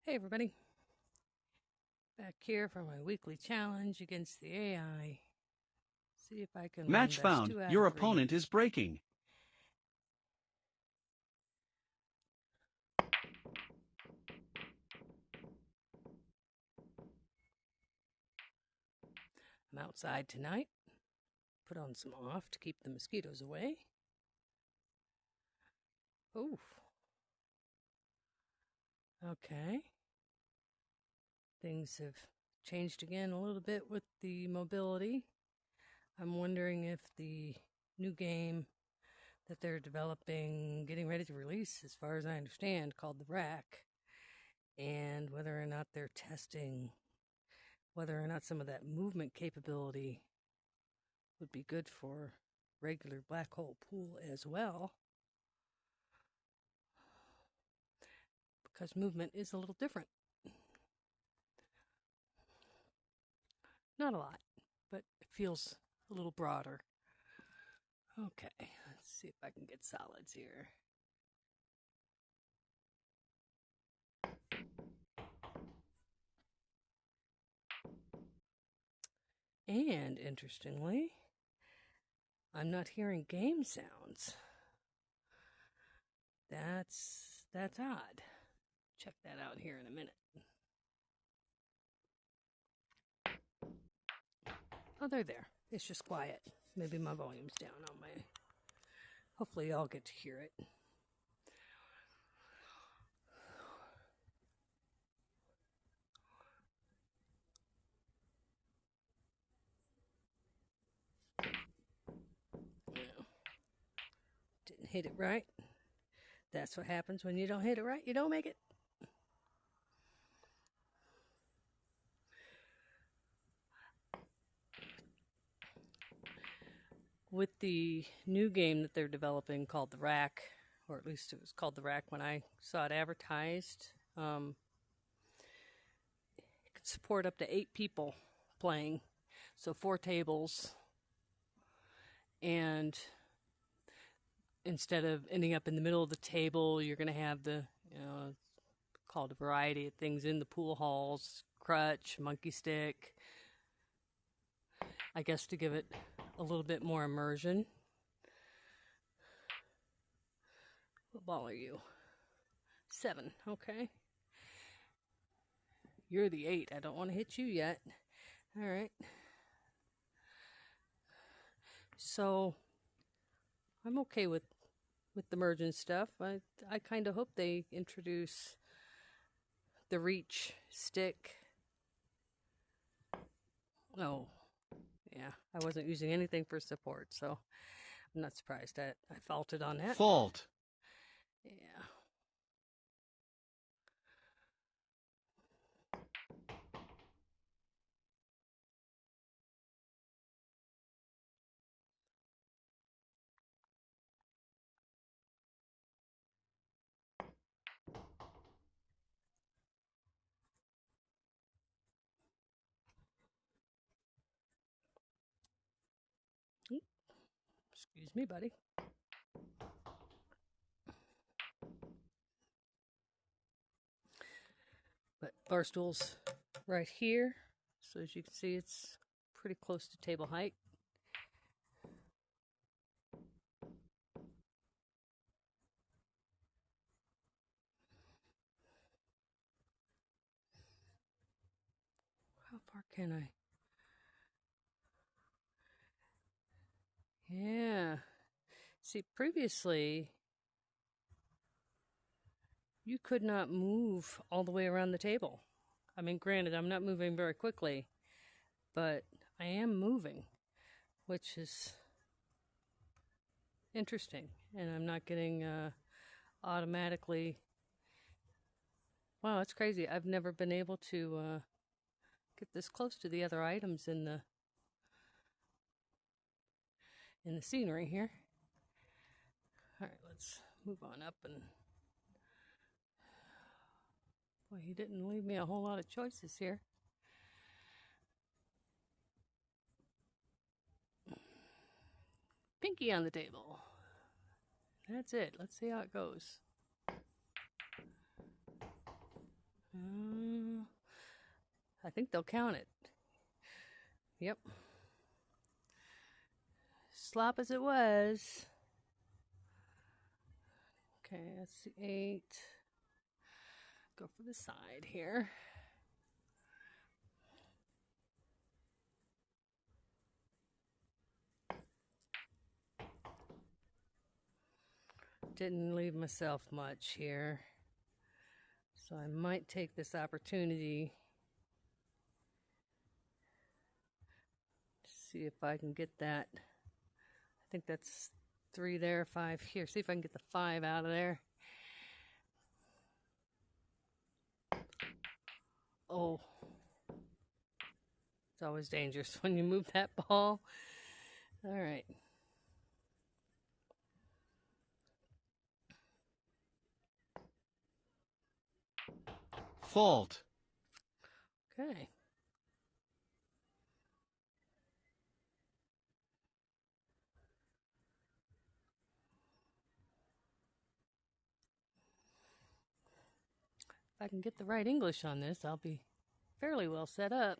Hey everybody, back here for my weekly challenge against the AI. See if I can win Match best found. 2 out Your of 3. opponent is breaking. I'm outside tonight. Put on some off to keep the mosquitoes away. Oof. Okay. Things have changed again a little bit with the mobility. I'm wondering if the new game that they're developing, getting ready to release, as far as I understand, called the Rack, and whether or not they're testing whether or not some of that movement capability would be good for regular black hole pool as well, because movement is a little different. Not a lot, but it feels a little broader. Okay, let's see if I can get solids here. And interestingly, I'm not hearing game sounds. That's odd. Check that out here in a minute. Oh, they're there. It's just quiet. Maybe my volume's down on my... Hopefully y'all get to hear it. Didn't hit it right. That's what happens when you don't hit it right. You don't make it. With the new game that they're developing called The Rack, or at least it was called The Rack when I saw it advertised, it could support up to 8 people playing. So 4 tables, and instead of ending up in the middle of the table, you're going to have the, called a variety of things in the pool halls, crutch, monkey stick, I guess to give it a little bit more immersion. What ball are you? 7, okay. You're the 8. I don't want to hit you yet. All right. So I'm okay with the merging stuff. I kind of hope they introduce the reach stick. Oh, yeah. I wasn't using anything for support, so I'm not surprised that I faulted on that. Fault. Yeah. Excuse me, buddy. But bar stool's right here. So as you can see, it's pretty close to table height. How far can I? Yeah. See, previously, you could not move all the way around the table. I mean, granted, I'm not moving very quickly, but I am moving, which is interesting. And I'm not getting automatically... Wow, that's crazy. I've never been able to get this close to the other items in the scenery here. All right, let's move on up. And boy, he didn't leave me a whole lot of choices here. Pinky on the table. That's it. Let's see how it goes. I think they'll count it. Yep. Slop as it was. Okay, that's the 8. Go for the side here. Didn't leave myself much here. So I might take this opportunity to see if I can get that. I think that's 3 there, 5 here. See if I can get the 5 out of there. Oh. It's always dangerous when you move that ball. All right. Fault. Okay. If I can get the right English on this, I'll be fairly well set up.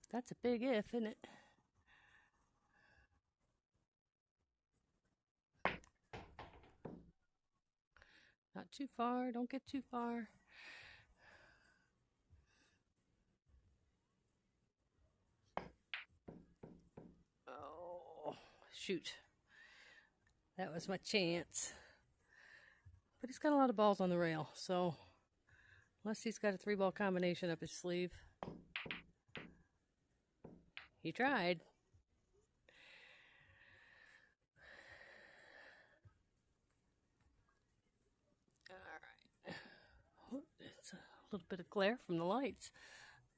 That's a big if, isn't it? Not too far. Don't get too far. Oh, shoot. That was my chance. But he's got a lot of balls on the rail, so unless he's got a 3-ball combination up his sleeve. He tried. All right. Oh, it's a little bit of glare from the lights.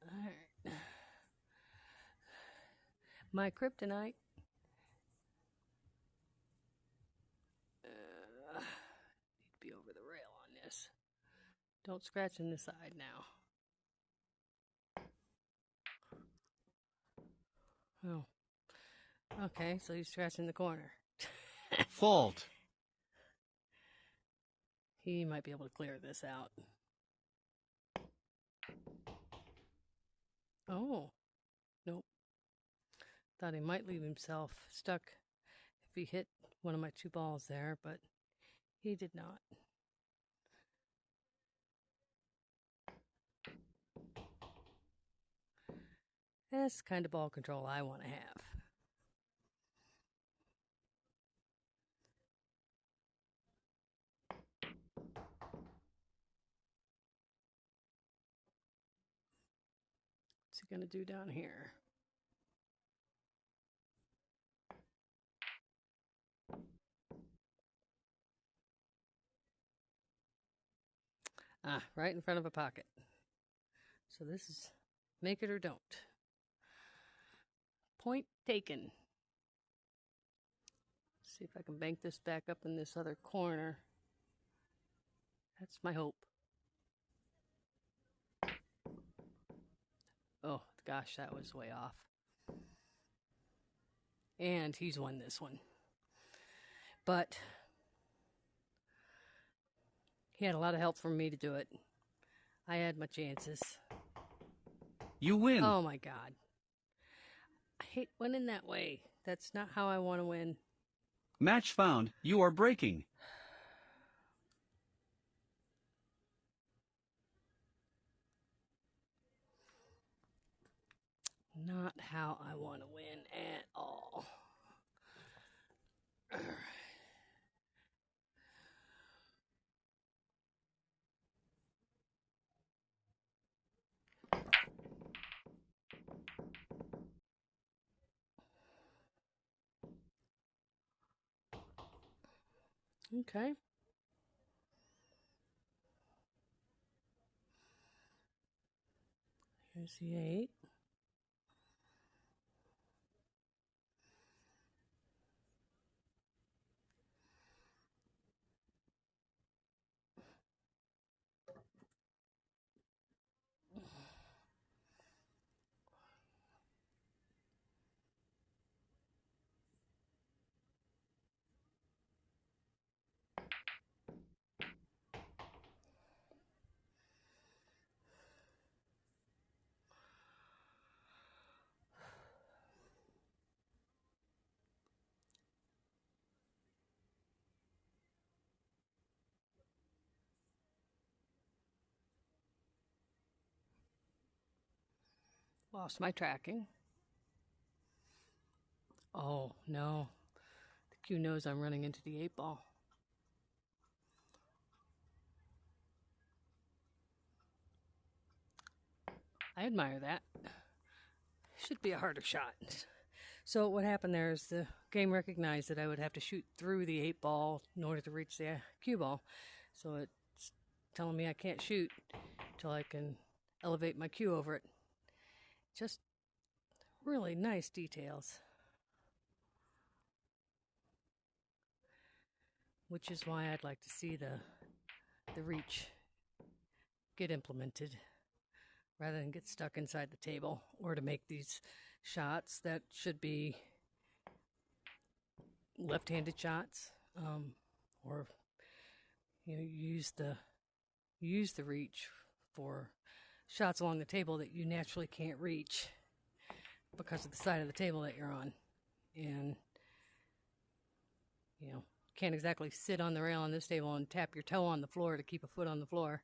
All right. My kryptonite. Need to be over the rail on this. Don't scratch in the side now. Oh. Okay, so he's scratching the corner. Fault. He might be able to clear this out. Oh. Nope. Thought he might leave himself stuck if he hit one of my 2 balls there, but he did not. That's the kind of ball control I want to have. What's he going to do down here? Ah, right in front of a pocket. So this is make it or don't. Point taken. See if I can bank this back up in this other corner. That's my hope. Oh, gosh, that was way off. And he's won this one. But he had a lot of help from me to do it. I had my chances. You win. Oh, my God. I hate winning that way. That's not how I want to win. Match found. You are breaking. Not how I want to win at all. All right. Okay. Here's the 8. Lost my tracking. Oh, no. The cue knows I'm running into the 8-ball. I admire that. Should be a harder shot. So what happened there is the game recognized that I would have to shoot through the 8-ball in order to reach the cue ball. So it's telling me I can't shoot till I can elevate my cue over it. Just really nice details. Which is why I'd like to see the reach get implemented rather than get stuck inside the table, or to make these shots that should be left-handed shots, or use the reach for shots along the table that you naturally can't reach because of the side of the table that you're on, and can't exactly sit on the rail on this table and tap your toe on the floor to keep a foot on the floor.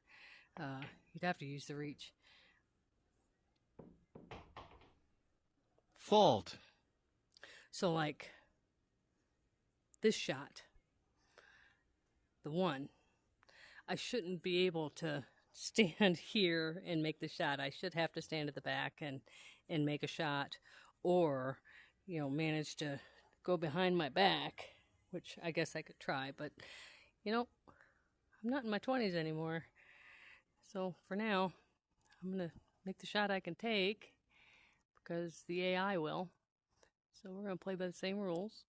You'd have to use the reach. Fault. So like this shot, the one, I shouldn't be able to stand here and make the shot. I should have to stand at the back and make a shot, or manage to go behind my back, which I guess I could try, but I'm not in my 20s anymore. So for now, I'm going to make the shot I can take because the AI will. So we're going to play by the same rules.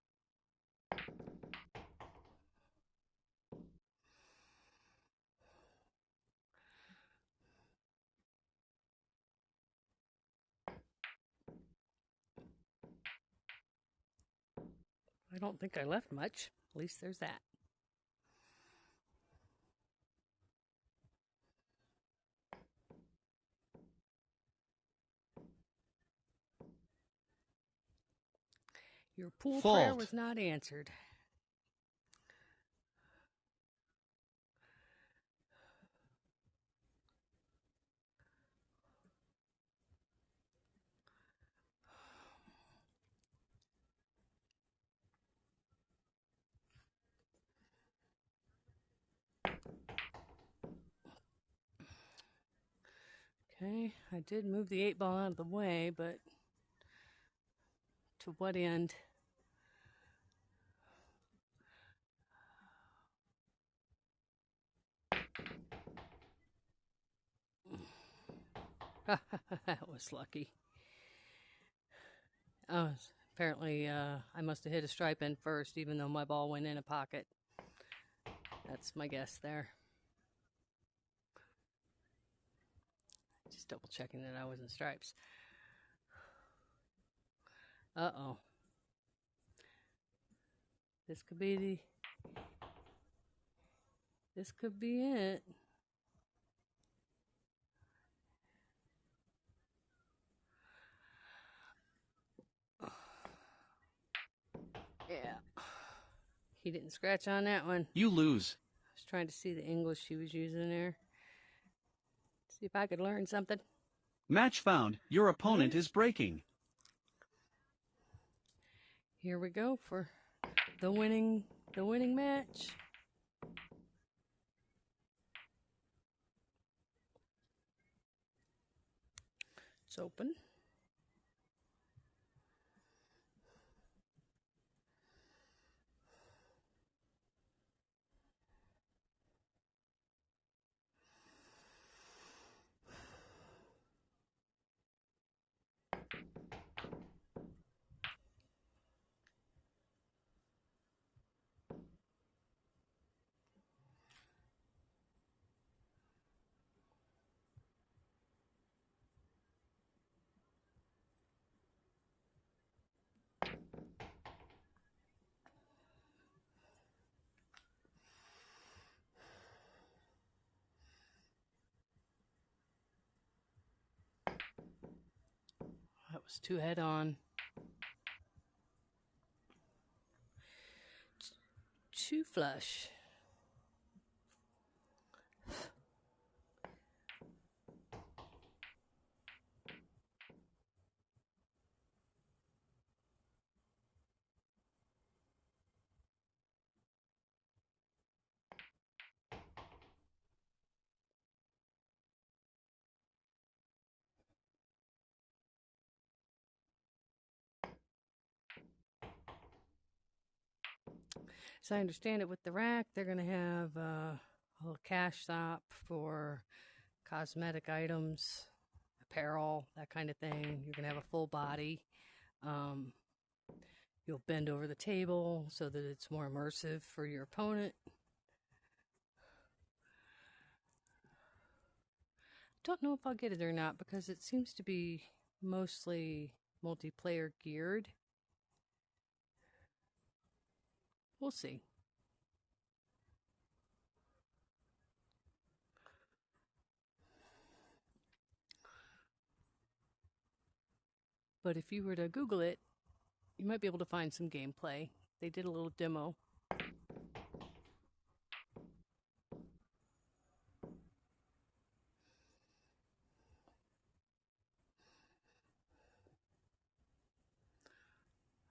I don't think I left much. At least there's that. Your pool prayer was not answered. Okay, I did move the 8-ball out of the way, but to what end? That was lucky. Oh, apparently I must have hit a stripe in first, even though my ball went in a pocket. That's my guess there. Just double checking that I was in stripes. Uh-oh. This could be it. Yeah. He didn't scratch on that one. You lose. I was trying to see the English she was using there. See if I could learn something. Match found. Your opponent is breaking. Here we go for the winning match. It's open. That was 2 head on. 2 flush. As I understand it, with the rack, they're going to have a little cash shop for cosmetic items, apparel, that kind of thing. You're going to have a full body. You'll bend over the table so that it's more immersive for your opponent. Don't know if I'll get it or not because it seems to be mostly multiplayer geared. We'll see. But if you were to Google it, you might be able to find some gameplay. They did a little demo.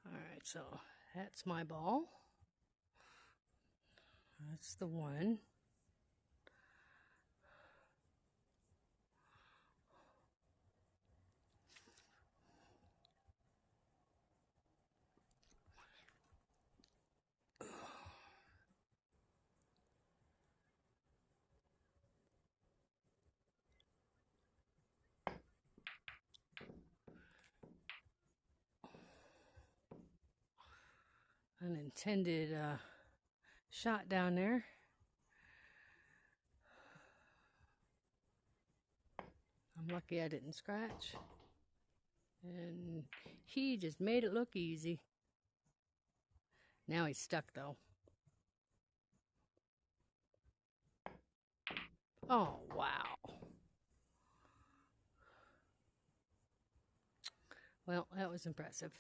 Alright, so that's my ball. That's the one. Unintended shot down there. I'm lucky I didn't scratch. And he just made it look easy. Now he's stuck though. Oh, wow. Well, that was impressive.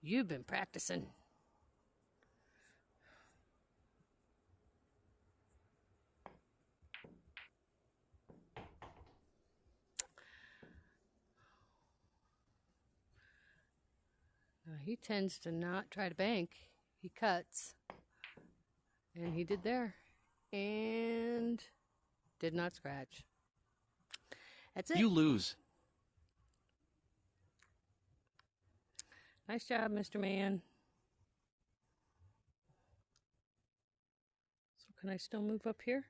You've been practicing. Now, he tends to not try to bank. He cuts. And he did there. And did not scratch. That's it. You lose. Nice job, Mr. Man. So can I still move up here?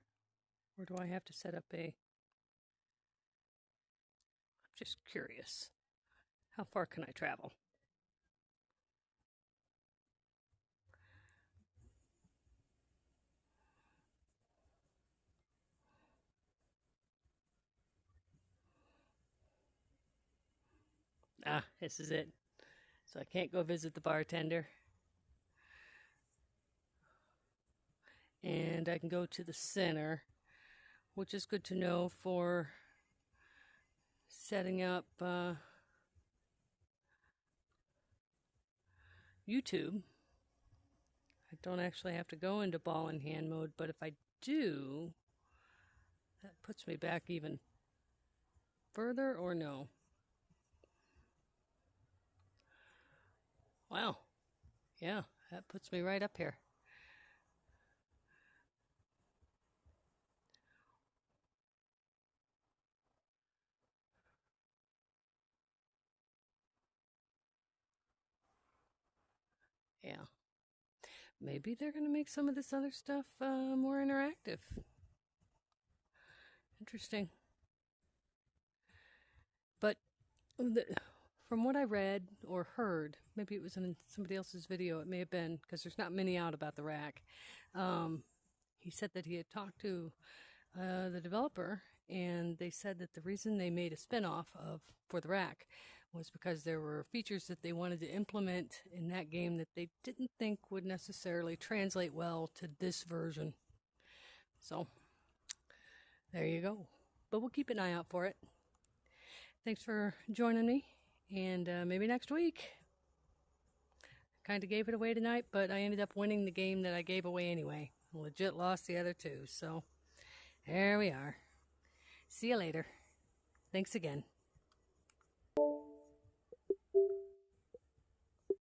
Or do I have to set up a... I'm just curious. How far can I travel? Ah, this is it. So I can't go visit the bartender. And I can go to the center, which is good to know for setting up YouTube. I don't actually have to go into ball and hand mode, but if I do, that puts me back even further, or no? Wow. Yeah, that puts me right up here. Yeah. Maybe they're going to make some of this other stuff more interactive. Interesting. But from what I read or heard, maybe it was in somebody else's video, it may have been, because there's not many out about the rack. He said that he had talked to the developer, and they said that the reason they made a spinoff for the rack was because there were features that they wanted to implement in that game that they didn't think would necessarily translate well to this version. So, there you go. But we'll keep an eye out for it. Thanks for joining me, and maybe next week. Kind of gave it away tonight, but I ended up winning the game that I gave away anyway. Legit lost the other two, so there we are. See you later. Thanks again.